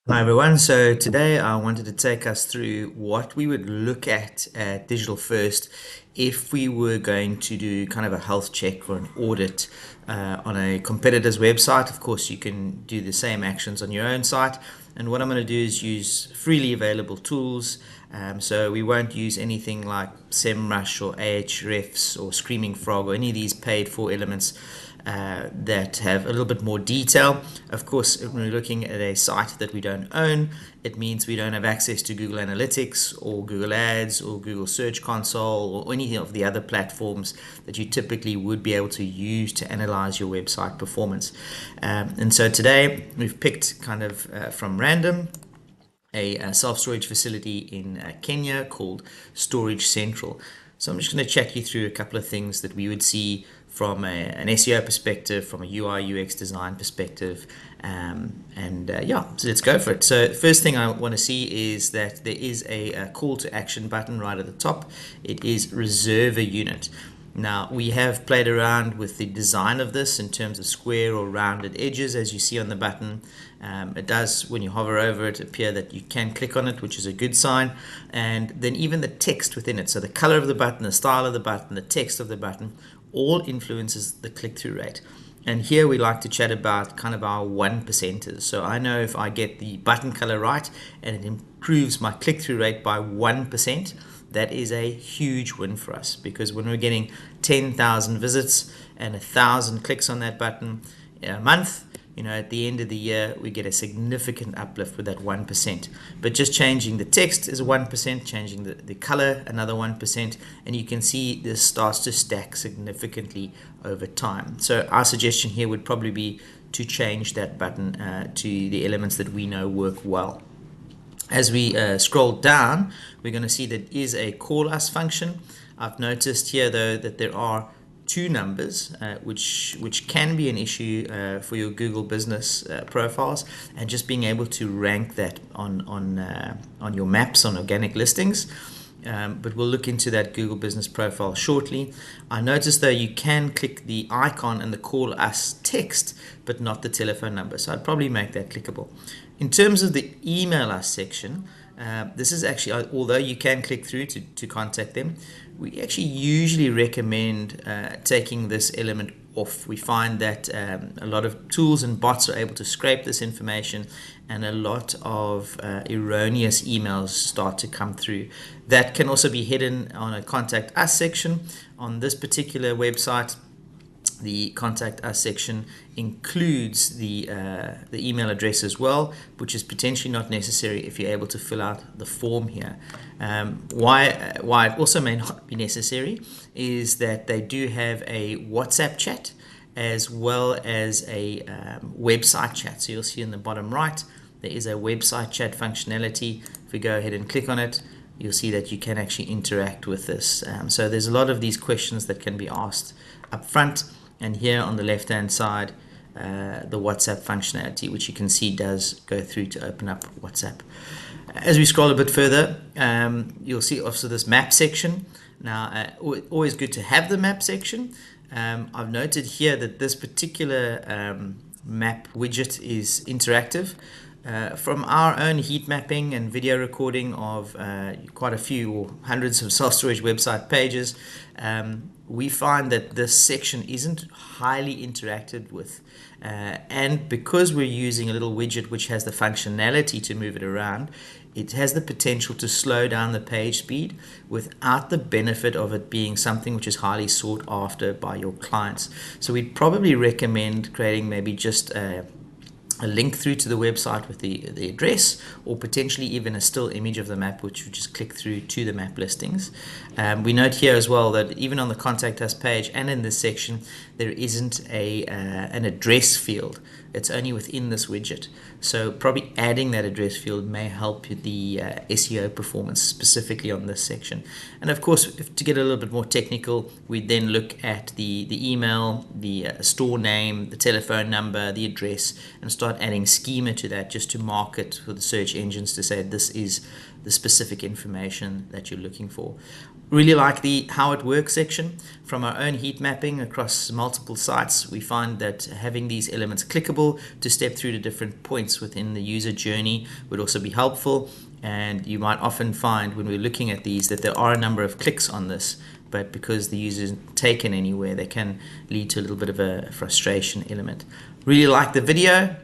Hi everyone. So today I wanted to take us through what we would look at Digital First if we were going to do kind of a health check or an audit on a competitor's website. Of course, you can do the same actions on your own site. And what I'm going to do is use freely available tools. So we won't use anything like SEMrush or Ahrefs or Screaming Frog or any of these paid for elements that have a little bit more detail. Of course, if we're looking at a site that we don't own, it means we don't have access to Google Analytics or Google Ads or Google Search Console or any of the other platforms that you typically would be able to use to analyze your website performance. And so today we've picked kind of from random a self-storage facility in Kenya called Storage Central. So I'm just going to check you through a couple of things that we would see from an SEO perspective, from a UI UX design perspective, so let's go for it. So first thing I want to see is that there is a call to action button right at the top. It is reserve a unit. Now, we have played around with the design of this in terms of square or rounded edges, as you see on the button. It does, when you hover over it, appear that you can click on it, which is a good sign. And then even the text within it, so the color of the button, the style of the button, the text of the button, all influences the click-through rate. And here we like to chat about kind of our 1%ers. So I know if I get the button color right and it improves my click-through rate by 1%, that is a huge win for us, because when we're getting 10,000 visits and 1,000 clicks on that button a month, at the end of the year, we get a significant uplift with that 1%. But just changing the text is 1%, changing the color, another 1%, and you can see this starts to stack significantly over time. So our suggestion here would probably be to change that button to the elements that we know work well. As we scroll down, we're going to see there is a call us function. I've noticed here though that there are two numbers, which can be an issue for your Google business profiles, and just being able to rank that on your maps on organic listings. But we'll look into that Google business profile shortly. I noticed though you can click the icon and the call us text, but not the telephone number. So I'd probably make that clickable. In terms of the email us section, this is actually, although you can click through to contact them, we actually usually recommend taking this element off. We find that a lot of tools and bots are able to scrape this information, and a lot of erroneous emails start to come through. That can also be hidden on a contact us section. On this particular website, the contact us section includes the email address as well, which is potentially not necessary if you're able to fill out the form here. Why it also may not be necessary is that they do have a WhatsApp chat as well as a website chat. So you'll see in the bottom right there is a website chat functionality. If we go ahead and click on it, you'll see that you can actually interact with this. So there's a lot of these questions that can be asked up front. And here on the left hand side, the WhatsApp functionality, which you can see does go through to open up WhatsApp. As we scroll a bit further, you'll see also this map section. Now, always good to have the map section. I've noted here that this particular map widget is interactive. From our own heat mapping and video recording of quite a few or hundreds of self-storage website pages, we find that this section isn't highly interacted with. And because we're using a little widget which has the functionality to move it around, it has the potential to slow down the page speed without the benefit of it being something which is highly sought after by your clients. So we'd probably recommend creating maybe just a link through to the website with the address, or potentially even a still image of the map, which would just click through to the map listings. We note here as well that even on the contact us page and in this section, there isn't an address field. It's only within this widget. So probably adding that address field may help the SEO performance specifically on this section. And of course, to get a little bit more technical, we then look at the email, the store name, the telephone number, the address, and start adding schema to that just to mark it for the search engines to say this is the specific information that you're looking for. Really like the how it works section. From our own heat mapping across multiple sites, we find that having these elements clickable to step through to different points within the user journey would also be helpful. And you might often find when we're looking at these that there are a number of clicks on this, but because the user isn't taken anywhere, they can lead to a little bit of a frustration element. Really like the video.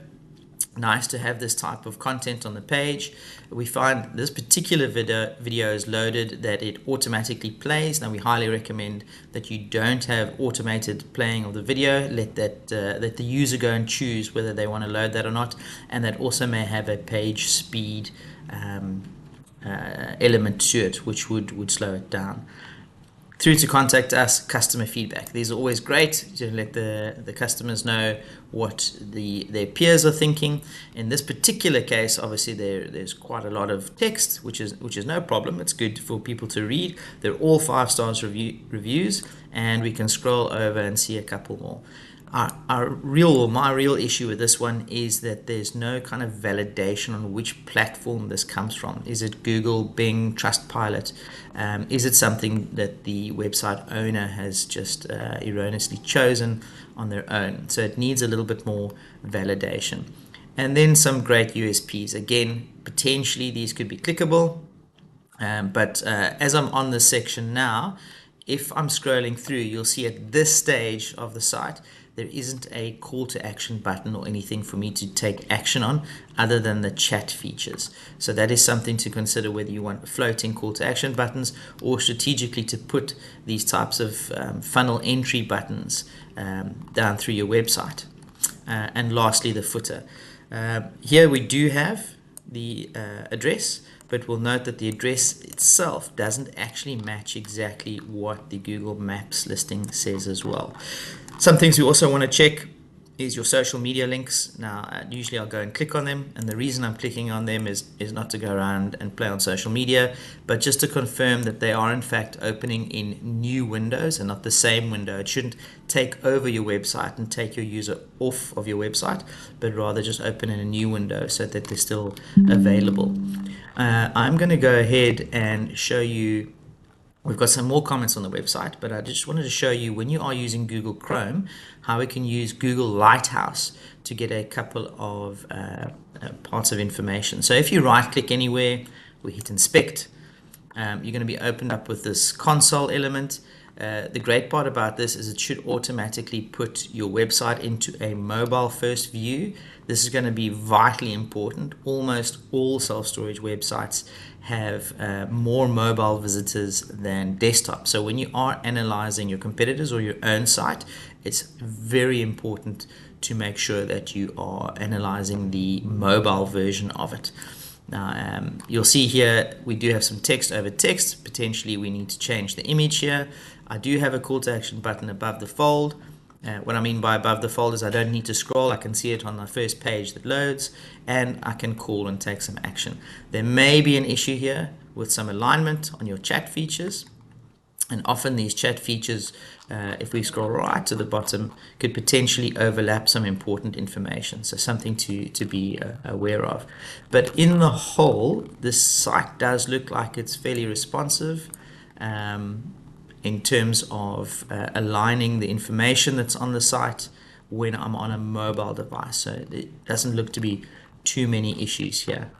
Nice to have this type of content on the page. We find this particular video is loaded that it automatically plays. Now we highly recommend that you don't have automated playing of the video. Let the user go and choose whether they want to load that or not, and that also may have a page speed element to it, which would slow it down. Through to contact us, customer feedback. These are always great to let the customers know what their peers are thinking. In this particular case, obviously there's quite a lot of text, which is no problem. It's good for people to read. They're all 5 stars reviews, and we can scroll over and see a couple more. My real issue with this one is that there's no kind of validation on which platform this comes from. Is it Google, Bing, Trustpilot? Is it something that the website owner has just erroneously chosen on their own? So it needs a little bit more validation. And then some great USPs. Again, potentially these could be clickable, but as I'm on this section now, if I'm scrolling through, you'll see at this stage of the site, there isn't a call to action button or anything for me to take action on other than the chat features. So that is something to consider, whether you want floating call to action buttons or strategically to put these types of funnel entry buttons down through your website. And lastly, the footer. Here we do have the address, but we'll note that the address itself doesn't actually match exactly what the Google Maps listing says as well. Some things we also want to check is your social media links. Now, usually I'll go and click on them, and the reason I'm clicking on them is not to go around and play on social media, but just to confirm that they are in fact opening in new windows and not the same window. It shouldn't take over your website and take your user off of your website, but rather just open in a new window so that they're still available. I'm going to go ahead and show you. We've got some more comments on the website, but I just wanted to show you, when you are using Google Chrome, how we can use Google Lighthouse to get a couple of parts of information. So if you right click anywhere, we hit inspect, you're going to be opened up with this console element. The great part about this is it should automatically put your website into a mobile first view. This is going to be vitally important. Almost all self-storage websites have more mobile visitors than desktop. So when you are analyzing your competitors or your own site, it's very important to make sure that you are analyzing the mobile version of it. Now, you'll see here we do have some text over text. Potentially we need to change the image here. I do have a call to action button above the fold. What I mean by above the fold is I don't need to scroll. I can see it on the first page that loads, and I can call and take some action. There may be an issue here with some alignment on your chat features, and often these chat features, if we scroll right to the bottom, could potentially overlap some important information. So something to be aware of. But in the whole, this site does look like it's fairly responsive in terms of aligning the information that's on the site when I'm on a mobile device. So it doesn't look to be too many issues here.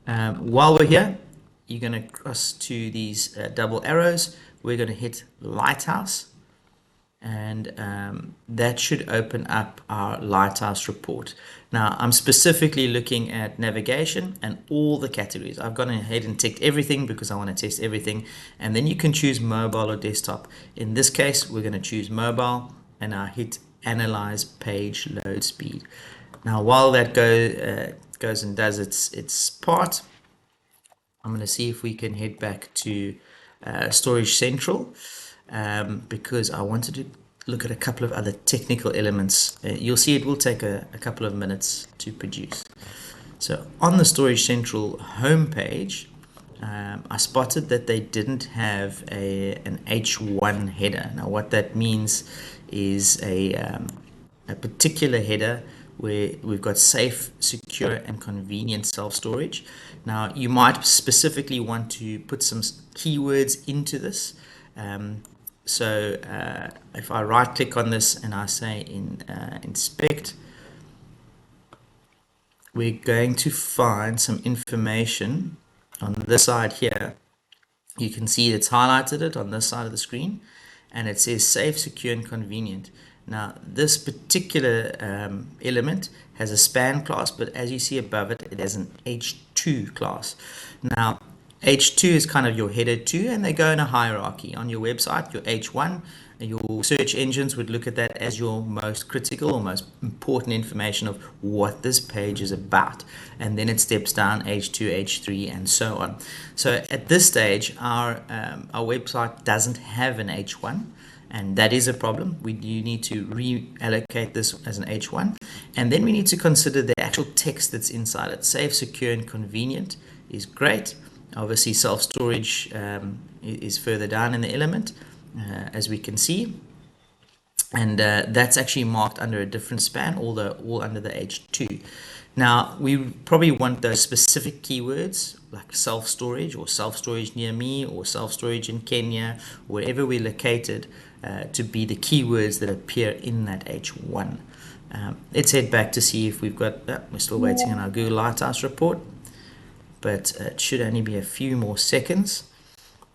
While we're here, you're going to cross to these double arrows. We're going to hit Lighthouse, and that should open up our Lighthouse report. Now, I'm specifically looking at navigation and all the categories. I've gone ahead and ticked everything because I want to test everything, and then you can choose mobile or desktop. In this case, we're going to choose mobile, and I hit Analyze Page Load Speed. Now, while that goes and does its part, I'm going to see if we can head back to Storage Central, because I wanted to look at a couple of other technical elements. You'll see it will take a couple of minutes to produce. So on the Storage Central homepage, I spotted that they didn't have an H1 header. Now what that means is a particular header where we've got safe, secure, and convenient self-storage. Now, you might specifically want to put some keywords into this. If I right click on this and I say inspect, we're going to find some information on this side here. You can see it's highlighted it on this side of the screen, and it says safe, secure, and convenient. Now, this particular element has a span class, but as you see above it, it has an H2 class. Now, H2 is kind of your header 2, and they go in a hierarchy. On your website, your H1, your search engines would look at that as your most critical or most important information of what this page is about. And then it steps down H2, H3, and so on. So at this stage, our website doesn't have an H1. And that is a problem. We do need to reallocate this as an H1. And then we need to consider the actual text that's inside it. Safe, secure, and convenient is great. Obviously, self-storage is further down in the element, as we can see. And that's actually marked under a different span, although all under the H2. Now, we probably want those specific keywords like self-storage or self-storage near me or self-storage in Kenya, wherever we're located, to be the keywords that appear in that H1. Let's head back to see if we've got, we're still waiting on our Google Lighthouse report, but it should only be a few more seconds.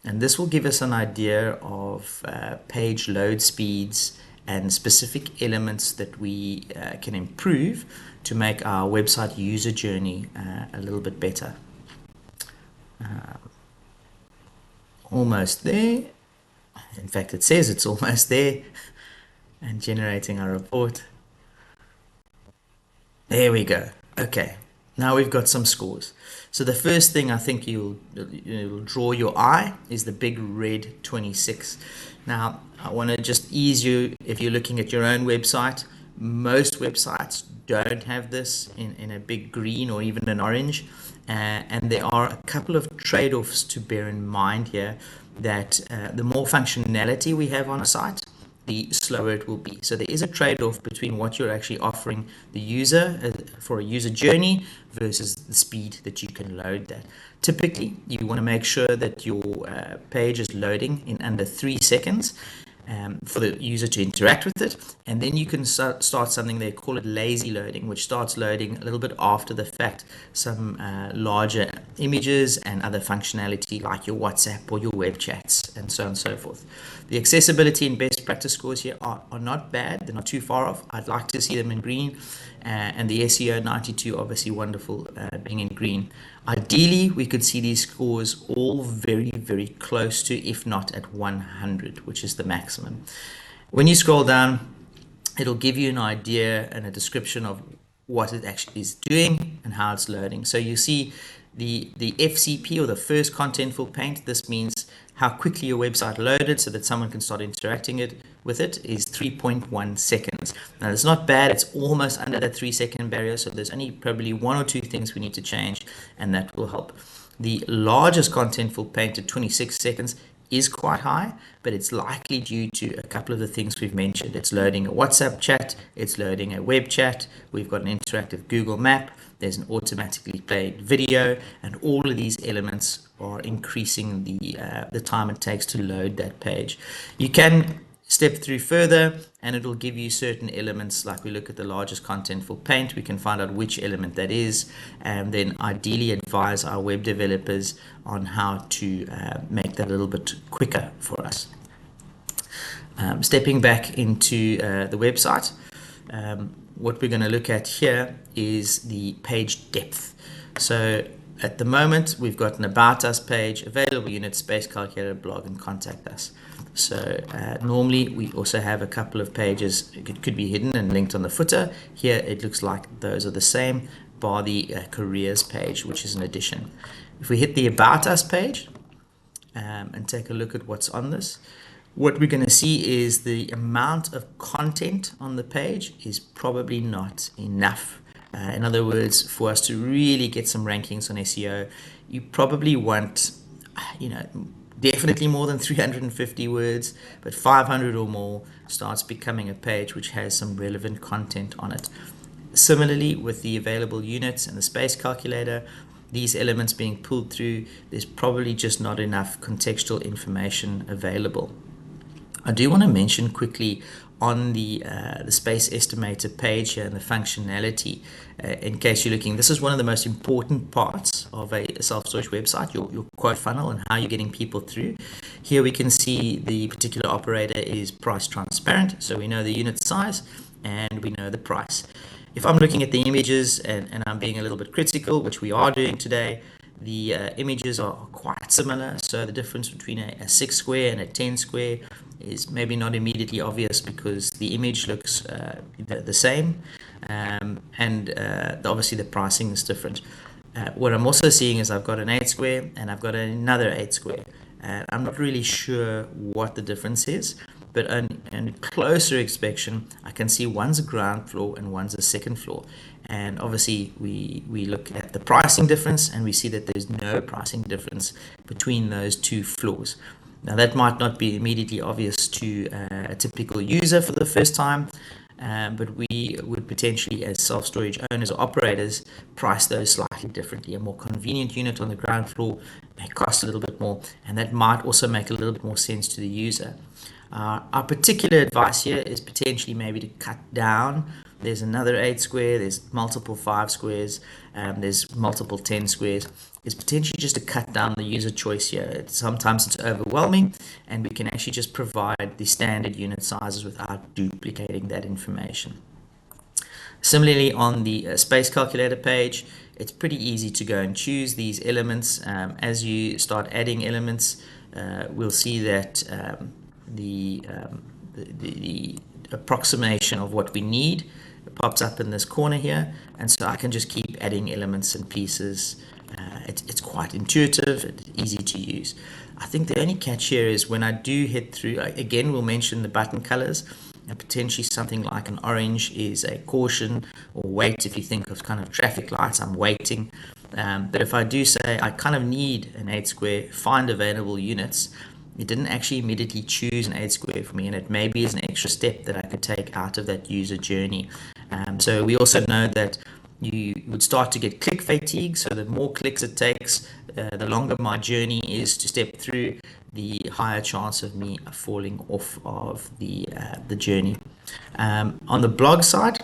And this will give us an idea of page load speeds and specific elements that we can improve to make our website user journey a little bit better. Almost there. In fact, it says it's almost there and generating our report. There we go. Okay, now we've got some scores. So the first thing I think you'll draw your eye is the big red 26. Now, I want to just ease you if you're looking at your own website. Most websites don't have this in a big green or even an orange. And there are a couple of trade-offs to bear in mind here, that the more functionality we have on a site, the slower it will be. So there is a trade-off between what you're actually offering the user for a user journey versus the speed that you can load that. Typically, you want to make sure that your page is loading in under 3 seconds for the user to interact with it. And then you can start something, they call it lazy loading, which starts loading a little bit after the fact, some larger images and other functionality like your WhatsApp or your web chats and so on and so forth. The accessibility and best practice scores here are not bad. They're not too far off. I'd like to see them in green. And the SEO 92, obviously wonderful, being in green. Ideally, we could see these scores all very, very close to, if not at 100, which is the maximum. When you scroll down, it'll give you an idea and a description of what it actually is doing and how it's loading. So you see the FCP, or the first contentful paint. This means how quickly your website loaded so that someone can start interacting with it, is 3.1 seconds. Now, it's not bad. It's almost under that 3-second barrier. So there's only probably 1 or 2 things we need to change, and that will help. The largest contentful paint at 26 seconds is quite high, but it's likely due to a couple of the things we've mentioned. It's loading a WhatsApp chat, it's loading a web chat, we've got an interactive Google map, there's an automatically played video, and all of these elements are increasing the time it takes to load that page. You can step through further and it'll give you certain elements, like we look at the largest contentful paint, we can find out which element that is, and then ideally advise our web developers on how to make that a little bit quicker for us. Stepping back into the website, what we're going to look at here is the page depth. So at the moment, we've got an About Us page, available unit, space calculator, blog, and contact us. So normally we also have a couple of pages. It could be hidden and linked on the footer. Here it looks like those are the same, bar the careers page, which is an addition. If we hit the About Us page and take a look at what's on this, what we're going to see is the amount of content on the page is probably not enough. In other words, for us to really get some rankings on SEO, you probably want, definitely more than 350 words, but 500 or more starts becoming a page which has some relevant content on it. Similarly, with the available units and the space calculator, these elements being pulled through, there's probably just not enough contextual information available. I do want to mention quickly on the space estimator page here and the functionality, in case you're looking, this is one of the most important parts of a self-storage website, your quote funnel and how you're getting people through. Here we can see the particular operator is price transparent, so we know the unit size and we know the price. If I'm looking at the images and I'm being a little bit critical, which we are doing today, the images are quite similar. So the difference between a 6 square and a 10 square is maybe not immediately obvious because the image looks the same, and obviously the pricing is different. What I'm also seeing is I've got an 8 square and I've got another 8 square. I'm not really sure what the difference is, but on closer inspection, I can see one's a ground floor and one's a second floor. And obviously, we look at the pricing difference and we see that there's no pricing difference between those two floors. Now, that might not be immediately obvious to a typical user for the first time, but we would potentially, as self-storage owners or operators, price those slightly differently. A more convenient unit on the ground floor may cost a little bit more, and that might also make a little bit more sense to the user. Our particular advice here is potentially maybe to cut down. There's another 8 square, there's multiple 5 squares, there's multiple 10 squares. It's potentially just to cut down the user choice here. Sometimes it's overwhelming, and we can actually just provide the standard unit sizes without duplicating that information. Similarly, on the space calculator page, it's pretty easy to go and choose these elements. As you start adding elements, we'll see that the approximation of what we need pops up in this corner here, and so I can just keep adding elements and pieces. It's quite intuitive and easy to use. I think the only catch here is when I do hit through, again we'll mention the button colors, and potentially something like an orange is a caution or wait. If you think of kind of traffic lights, I'm waiting. But if I do say I kind of need an 8 square, find available units, it didn't actually immediately choose an 8 square for me, and it maybe is an extra step that I could take out of that user journey. So we also know that you would start to get click fatigue, so the more clicks it takes, the longer my journey is to step through, the higher chance of me falling off of the journey. On the blog side,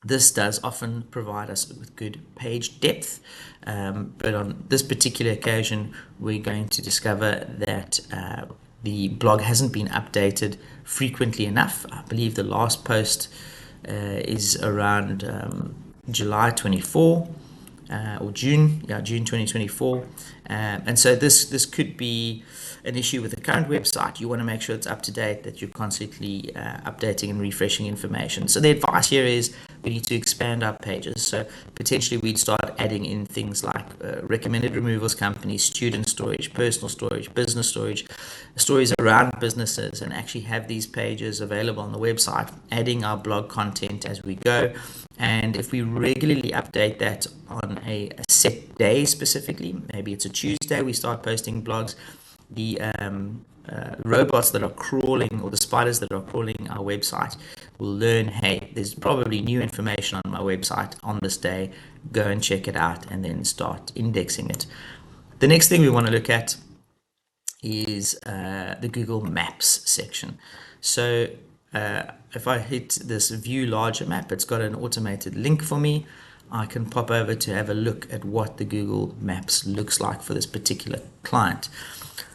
this does often provide us with good page depth, but on this particular occasion, we're going to discover that the blog hasn't been updated frequently enough. I believe the last post is around July 24 or June 2024, and so this could be an issue with the current website. You want to make sure it's up to date, that you're constantly updating and refreshing information. So the advice here is we need to expand our pages. So potentially we'd start adding in things like recommended removals companies, student storage, personal storage, business storage, stories around businesses, and actually have these pages available on the website, adding our blog content as we go. And if we regularly update that on a set day specifically, maybe it's a Tuesday, we start posting blogs, the robots that are crawling, or the spiders that are crawling our website, will learn, hey, there's probably new information on my website on this day, go and check it out, and then start indexing it. The next thing we want to look at is the Google Maps section. So if I hit this view larger map, it's got an automated link for me. I can pop over to have a look at what the Google Maps looks like for this particular client.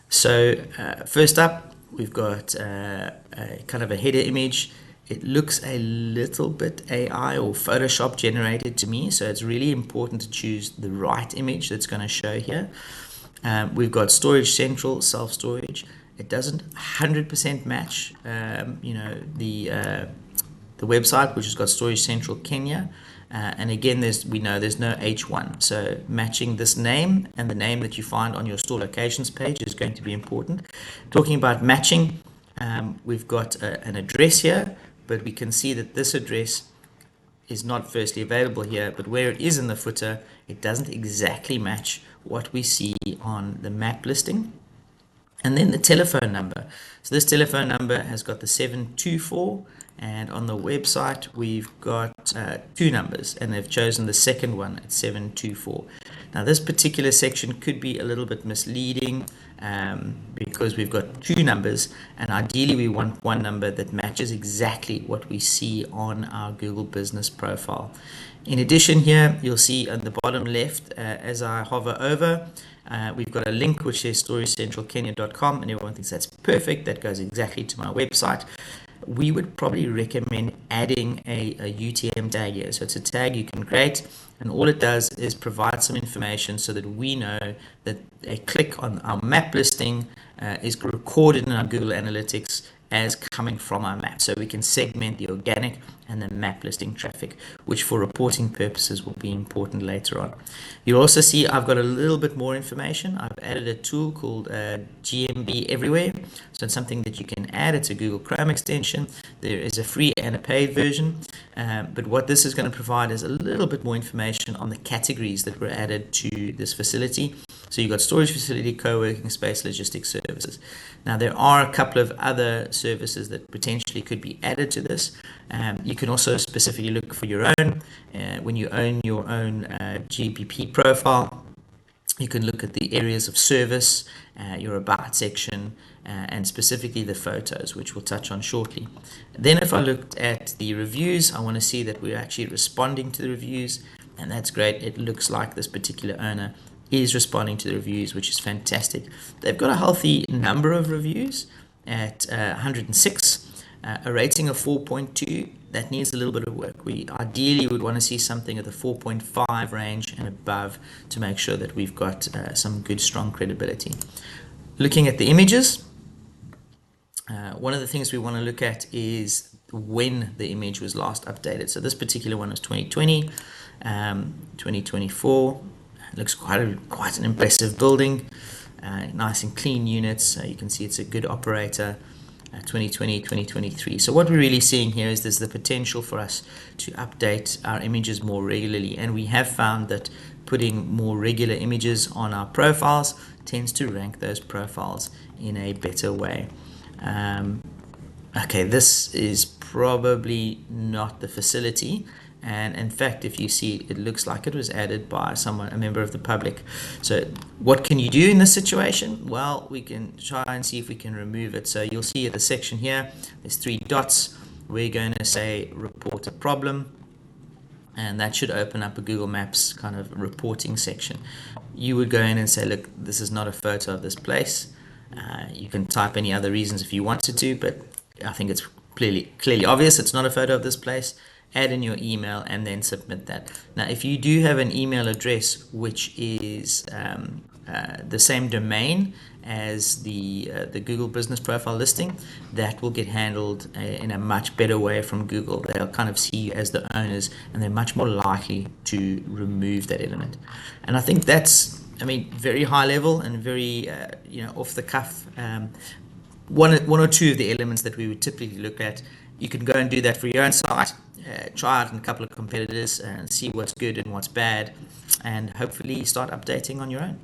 So first up, we've got a kind of a header image. It looks a little bit AI or Photoshop generated to me, so it's really important to choose the right image that's going to show here. We've got Storage Central, self-storage. It doesn't 100% match, the website, which has got Storage Central Kenya. And again, we know there's no H1. So matching this name and the name that you find on your store locations page is going to be important. Talking about matching, we've got an address here, but we can see that this address is not firstly available here, but where it is in the footer, it doesn't exactly match what we see on the map listing. And then the telephone number. So this telephone number has got the 724 And on the website, we've got two numbers, and they've chosen the second one at 724. Now, this particular section could be a little bit misleading because we've got two numbers, and ideally we want one number that matches exactly what we see on our Google Business profile. In addition, here you'll see on the bottom left, as I hover over, we've got a link which says storycentralkenya.com, and everyone thinks that's perfect. That goes exactly to my website. We would probably recommend adding a UTM tag here. So it's a tag you can create, and all it does is provide some information so that we know that a click on our map listing is recorded in our Google Analytics as coming from our map. So we can segment the organic and the map listing traffic, which for reporting purposes will be important later on. You'll also see I've got a little bit more information. I've added a tool called GMB Everywhere. So it's something that you can add. It's a Google Chrome extension. There is a free and a paid version. But what this is going to provide is a little bit more information on the categories that were added to this facility. So you've got storage facility, co-working space, logistics services. Now there are a couple of other services that potentially could be added to this. You can also specifically look for your own. When you own your own GPP profile, you can look at the areas of service, your about section, and specifically the photos, which we'll touch on shortly. Then if I looked at the reviews, I want to see that we're actually responding to the reviews, and that's great. It looks like this particular owner is responding to the reviews, which is fantastic. They've got a healthy number of reviews at 106, a rating of 4.2. That needs a little bit of work. We ideally would want to see something at the 4.5 range and above to make sure that we've got some good, strong credibility. Looking at the images, one of the things we want to look at is when the image was last updated. So this particular one was 2020, 2024. It looks quite an impressive building, nice and clean units. You can see it's a good operator. 2020, 2023. So what we're really seeing here is there's the potential for us to update our images more regularly, and we have found that putting more regular images on our profiles tends to rank those profiles in a better way. Okay, this is probably not the facility. And in fact, if you see, it looks like it was added by someone, a member of the public. So what can you do in this situation? Well, we can try and see if we can remove it. So you'll see at the section here, there's 3 dots. We're going to say report a problem, and that should open up a Google Maps kind of reporting section. You would go in and say, look, this is not a photo of this place. You can type any other reasons if you wanted to, but I think it's clearly obvious it's not a photo of this place. Add in your email and then submit that. Now, if you do have an email address which is the same domain as the Google Business Profile listing, that will get handled in a much better way from Google. They'll kind of see you as the owners, and they're much more likely to remove that element. And I think that's, very high level and very off the cuff. One or two of the elements that we would typically look at. You can go and do that for your own site. Try out in a couple of competitors and see what's good and what's bad, and hopefully start updating on your own.